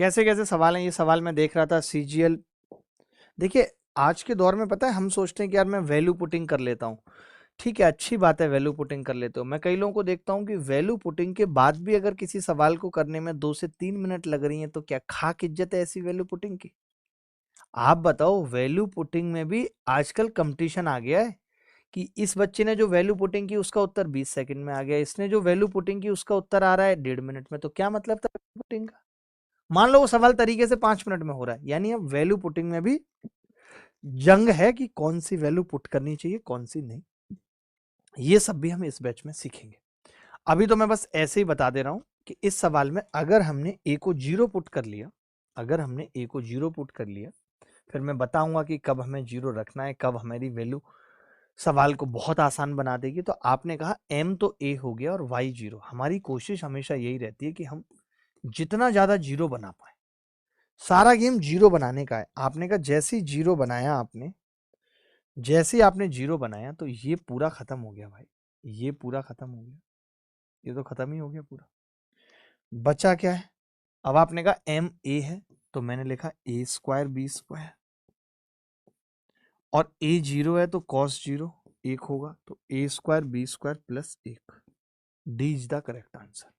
कैसे कैसे सवाल हैं, ये सवाल मैं देख रहा था सीजीएल। देखिए, आज के दौर में पता है हम सोचते हैं कि यार मैं वैल्यू पुटिंग कर लेता हूँ। ठीक है, अच्छी बात है, वैल्यू पुटिंग कर लेते हो। मैं कई लोगों को देखता हूँ कि वैल्यू पुटिंग के बाद भी अगर किसी सवाल को करने में 2 से 3 मिनट लग रही हैं, तो क्या खाक इज्जत है ऐसी वैल्यू पुटिंग की? आप बताओ, वैल्यू पुटिंग में भी आजकल कंपटीशन आ गया है कि इस बच्चे ने जो वैल्यू पुटिंग की उसका उत्तर 20 सेकंड में आ गया, इसने जो वैल्यू पुटिंग की उसका उत्तर आ रहा है 1.5 मिनट में। तो क्या मतलब था वैल्यू पुटिंग का? मान लो वो सवाल तरीके से 5 मिनट में हो रहा है, यानी अब वैल्यू पुटिंग में भी जंग है कि कौन सी वैल्यू पुट करनी चाहिए, कौन सी नहीं। ये सब भी हम इस बैच में सीखेंगे। अभी तो मैं बस ऐसे ही बता दे रहा हूं कि इस सवाल में अगर हमने ए को 0 पुट कर लिया, अगर हमने ए को 0 पुट कर लिया, फिर मैं बताऊंगा कि कब हमें 0 रखना है, कब हमारी वैल्यू सवाल को बहुत आसान बना देगी। तो आपने कहा m तो a हो गया और y 0। हमारी कोशिश हमेशा यही रहती है कि हम जितना ज्यादा 0 बना पाए। सारा गेम 0 बनाने का है। आपने कहा जैसे ही 0 बनाया आपने, जैसे ही आपने 0 बनाया तो ये पूरा खत्म हो गया भाई, ये पूरा खत्म हो गया, ये तो खत्म ही हो गया पूरा। बचा क्या है? अब आपने कहा एम ए है, तो मैंने लिखा ए स्क्वायर बी स्क्वायर, और ए 0 है तो कॉस 0 1 होगा, तो A square B square plus 1। D is the correct answer.